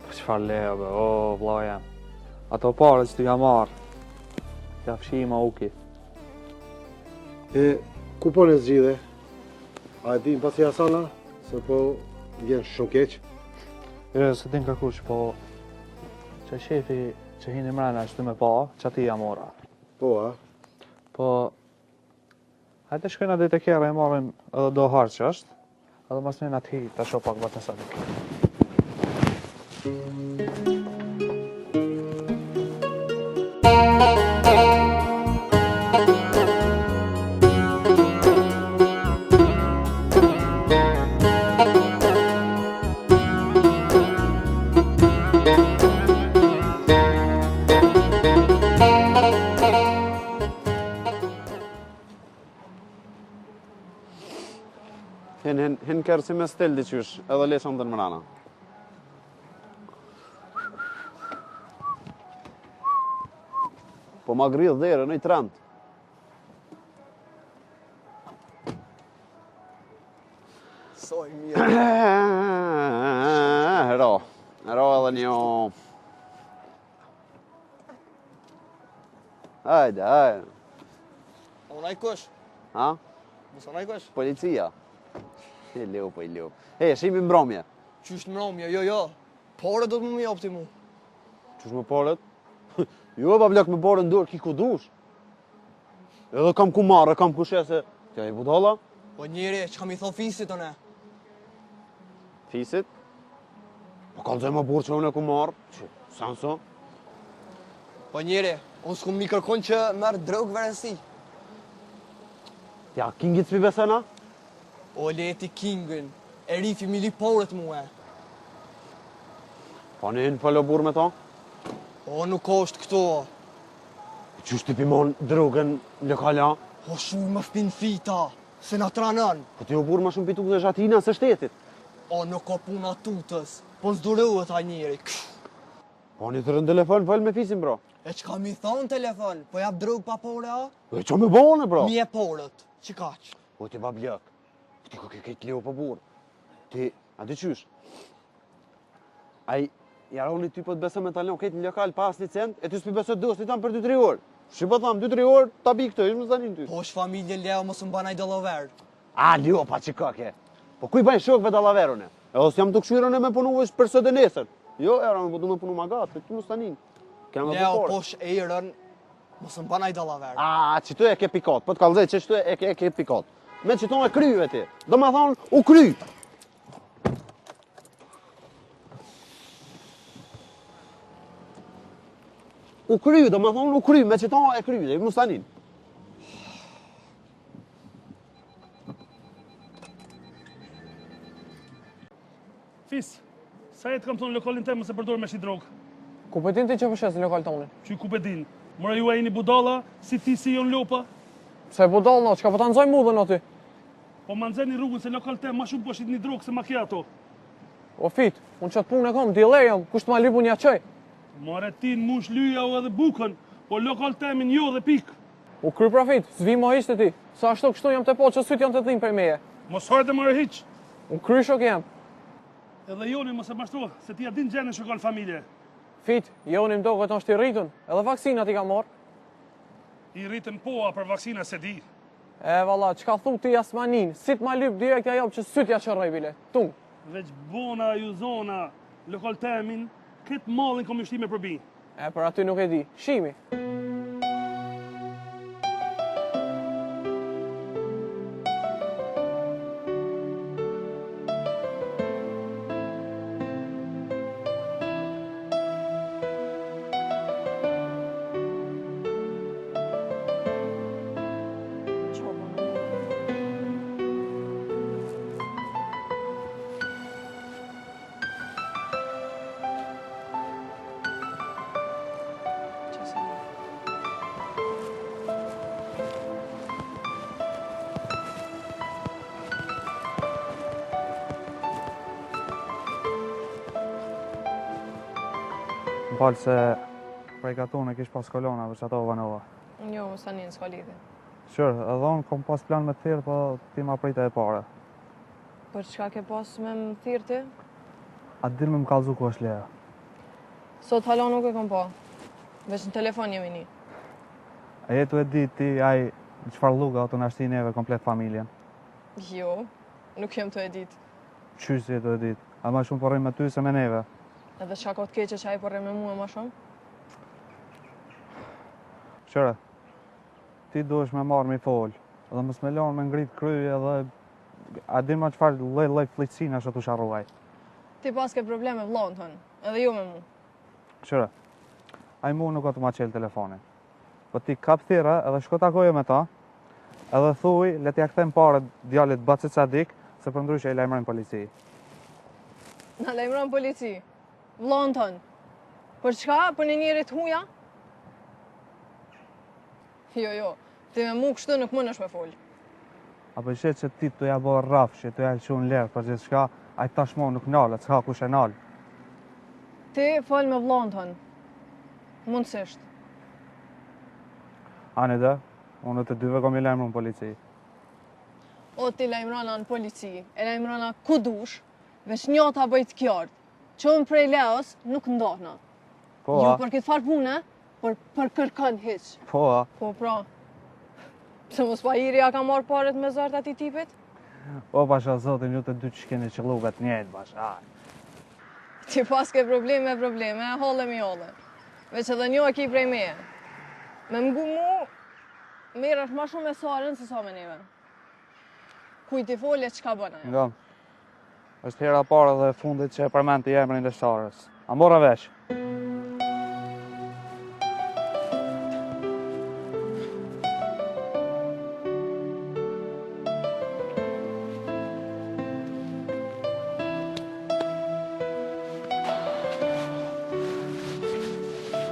Po çfarë leo be, o, vlau jam. Ato pare që t'u ja marrë, t'ja fshi ma uki. Ku po në zgjidhe? A e din pasi Hasana? Se po vjen shumë keq. Se din kërkush, po që shefi që hini mrena që të me pa, që ati ja mora. Po, a? Po, hajtë shkojna dhe të kjera e marrim edhe do harë që është, edhe mas mena t'hi të shoh pak batë nësa dhe kjera. Hin kërë si me stil diqysh, edhe leshon të në mrana. Po ma gridh dhere, në i trend. Soj mirë. Hero edhe një... Hajde. Unë ai kush? Ha? Mëson ai kush? Policia. I lup. Shimi mbromje. Qysh mbromje, jo. Pore do të më japti mu. Qysh më poret? Jo, pa blok me porën dur, ki ku dush. Edhe kam ku marrë, kam ku shese. Tja i budalla? Po njeri, që kam i tho fisit one? Fisit? Po kalëzoj më burë që unë e ku marrë. Sanso? Po njeri, unë s'ku mi kërkon që merë drogë verënsi. Tja, kingit s'pi besena? O leti kingën, e rifi mi li poret mu e. Pa në hinë falë burë me ta? O nuk është këto. Qysh t'i pimon drogën lokala? O shumë më fpin fita, se na tranën. Po ti o burë ma shumë pitu dhe zhatina së shtetit. O nuk ka puna tutës, po s'durohet a njeri. Po një të rënë telefon, falë me fisin, bro. E që ka mi thonë telefon, po jap drogë pa pore, a? E që me bone, bro? Mi e porët, që kaq? O ti ba bljak. Ti ko këtë leo për burë. Ti, a di qysh? Aj, jaroni ty po të besë me talon këtë një lokal pas një cent, e ty s'pi besë të dosti tam për 2-3 orë. Shi po tham, 2-3 orë, ta bi këtë, ishë më zanin ty. Po është familje Leo, mos më banaj dalaverë. A, Leo, pa që kake. Po kuj bajnë shokve dalaverone? E ose jam të kshyrën e me punu vesh për së dhe nesër. Jo, era, me po du me punu ma gatë, për ty më stanin. Leo, po është erën, mos më banaj dalaverë. A, që tu e ke pikat, po të kalzej që tu e ke pikat. Me që tonë e kryve ti. Do me thonë, u kry. U kry, do me thonë, u kry. Me që tonë e kryve, i mustanin. Fis, sa jetë kam thonë lokalin temë se përdojnë me shi drogë? Ku po din ti që pëshes në lokal tonin? Që ku pedin? Mëra ju e jeni budalla, si ti si jon lopa? Se budall no, çka po ta nxoj mudhën aty? Po ma nxeni rrugën se lokal temë ma shumë po shit një drogë se macchiato. O fit, unë qatë punë e kom, dealer jam, kusht ma lipu një qaj. More ti në mush lyja o edhe bukën, po lokal temin jo dhe pik. U kry profit, s'vi ma ishte ti. Sa ashtu kështu jam të po që syt janë të dhimë për meje. Mos hajde mëre hiq. Unë kry shok jam. Edhe joni mos e mashtro, se ti a din gjenë shokal familje. Fit, joni më do këtë është i rritun, edhe vaksinat i ka marrë. I rritën poa për vaksina se di. E valla, çka thu ti Jasmanin, si t'ma lyp direkt ja jop që sytja qërrej bile, tung. Veç bona ju zona, lokal temin, këtë mallin kom ju shtime përbi. E, për aty nuk e di, shimi. falë se prej katune kish pas kolona për që ato vanova. Jo, më sa një s'ka lidhje. Sure, edhe unë kom pas plan me të thirë, po ti ma prejta e pare. Për çka ke pas me më thirë ti? A dil me më kallzu ku është leja. Sot hala nuk e kom pa. Veç në telefon jemi një. A jetu e di ti aj në qëfar luga ato në ashti neve komplet familjen. Jo, nuk jem të e dit. Qysh si jetu e dit. A ma shumë përrim me ty se me neve. Edhe çka ka të keqe që ai përre me mua ma shumë? Qëre, ti duhesh me marrë me folë, edhe mos me lanë me ngrit kryje edhe a din ma qëfar lej fliqësina që tu sharruaj. Ti pas ke probleme vllon tonë, edhe jo me mu. Qëre, a i mu nuk o të ma qelë telefonin. Po ti kap thira edhe shko takoje me ta, edhe thuj, le t'ja kthem pare djalit Bacit Sadik, se për ndryshe i lajmërojnë polici. Na lajmëron polici. Vllon tonë. Për çka? Për një njerit huja? Jo, ti me mu kështu nuk mundesh me fol. Apo shet që ti të ja bo rraf, që të ja qënë lërë, për gjithë shka, a i tashmo nuk nalë, s'ka kush e nalë. Ti fol me vllon tonë. Mundësisht. Ani dhe, unë të dyve kom i lajmëru në polici. O ti lajmërona në polici, e lajmërona ku dush, veç njata bëjt kjartë. Qënë prej leos nuk ndohna. Po, Jo a? për këtë farë pune, por për kërkën hiq. Po, a? Po, pra. Se mos pa Iri ja ka marrë paret me zartë ati tipit? Po, pasha zotin, ju të dy që keni qëllu vetë njëjtë, pasha. Ti pas ke probleme, holle mi holle. Veç edhe një e ki prej meje. Me mgu mu, mirë është ma shumë me Sarën se sa me neve. Kuj ti folje që ka bëna. Nga, është hera parë dhe fundit që e përmend të emrin e Sarës. A mora vesh?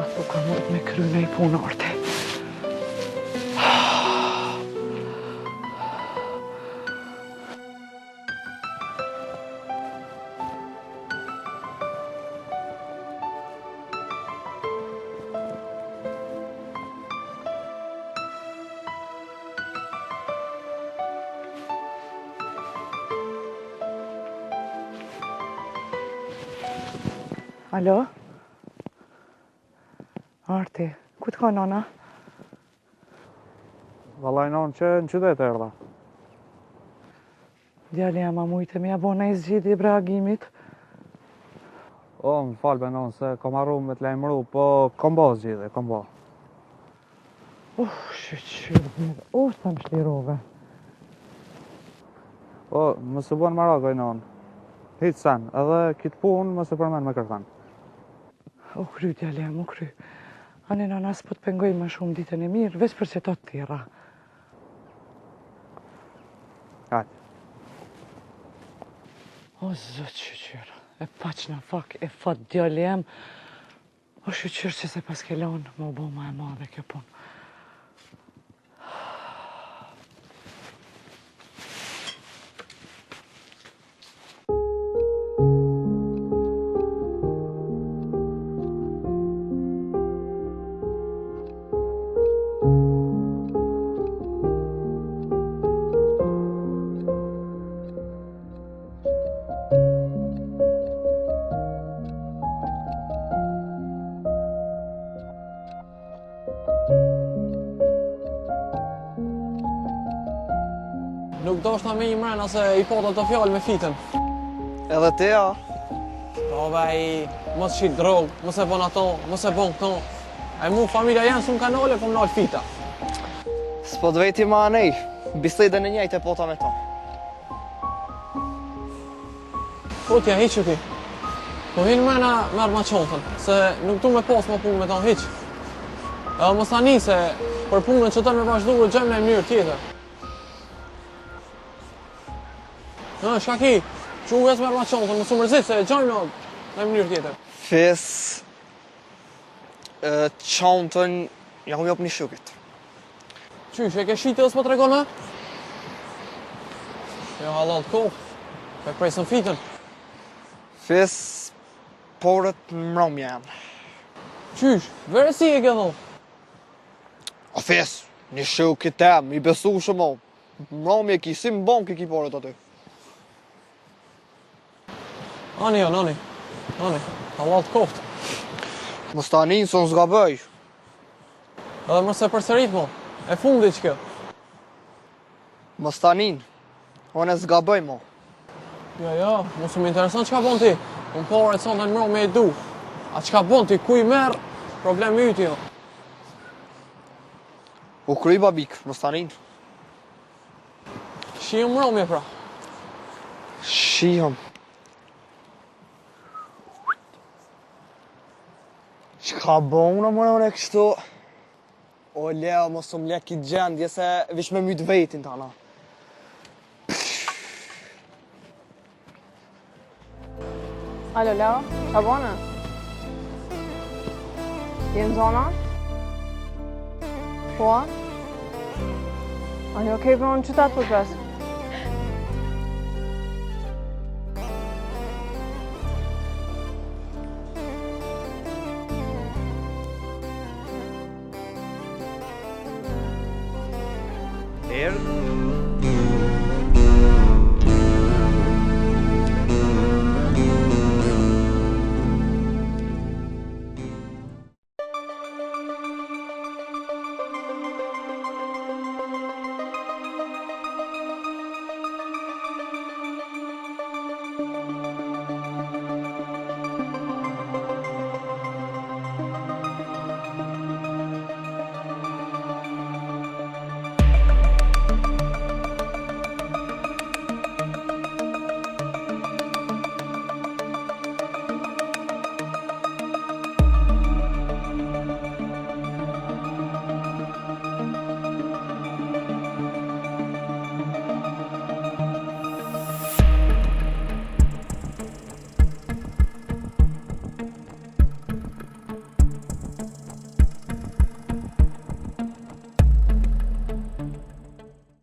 Ato ka mund me kryne i punarte. Alo? Arti, ku të ka nona? Valaj non që në qytet erdha. Djali jam a mujtë me ja bona i zgjidhje i reagimit. O, më falë be non se kom arru me të lajmëru, po kom bo zgjidhje, kom bo. Shqyrë, sa më shlirove. O, më së bon maragoj non. Hitë sen, edhe kitë punë më së përmen me kërkan. O kry, djali jam, o kry. Ani nana s'po të pengoj më shumë ditën e mirë, veç për që to të tjera. Hajtë. O, zëtë shqyqyra, e paq në fak, e fat djali jam. O, shqyqyra që se pas kelonë, më bo ma e madhe kjo punë. Nuk do është me i mrena se i pota të fjallë me fitën. Edhe ti, a? O, bej, mos shqit drogë, mos e bon ato, mos e bon këto. A mu, familja janë s'u kanale, kom nalë fita. S'po të vejti ma anej, bislidën e njejt e pota me to. Kotja, hiqë ti. Po hinë mrena merë ma qontën, se nuk du me pas ma punë me ta hiqë. Edhe mos tani se për punën që tërë me vazhdu e gjemë në mënyrë tjetër. Shka ki, që u vesë me rma qontën, më su mërzit se gjojmë në mënyrë tjetër. Fes, qontën, ja u jop një shukit. Qysh, e ke shite dhe s'po të regon me? Jo, halal të kohë, pe presën fitën. Fes, porët në mromja janë. Qysh, vere si e ke dhonë? A fes, një shëu kitem, i besu shumë. Mrami e ki, si më bank e ki parët aty. Ani, Allah të koftë. Mos ta ninë, son s'ga bëj. Edhe mërse përsërit mo, e fundi që kjo. Mos ta ninë, one s'ga bëj mo. Jo, mos më interesant që ka bon ti. Unë pare të sonë në mërë me e du. A që ka bon ti, ku i merë, problemi yti jo. U kry babik, mos ta ninë. Shihëm mërë me pra. Shihëm. Qka bon në mërën e kështu? O Leo, mos më lek i gjendje se vish me mytë vetin tana. Alo, Leo, qa bone? Je në zona? Po? A një okej, për në qytet për pres? Herë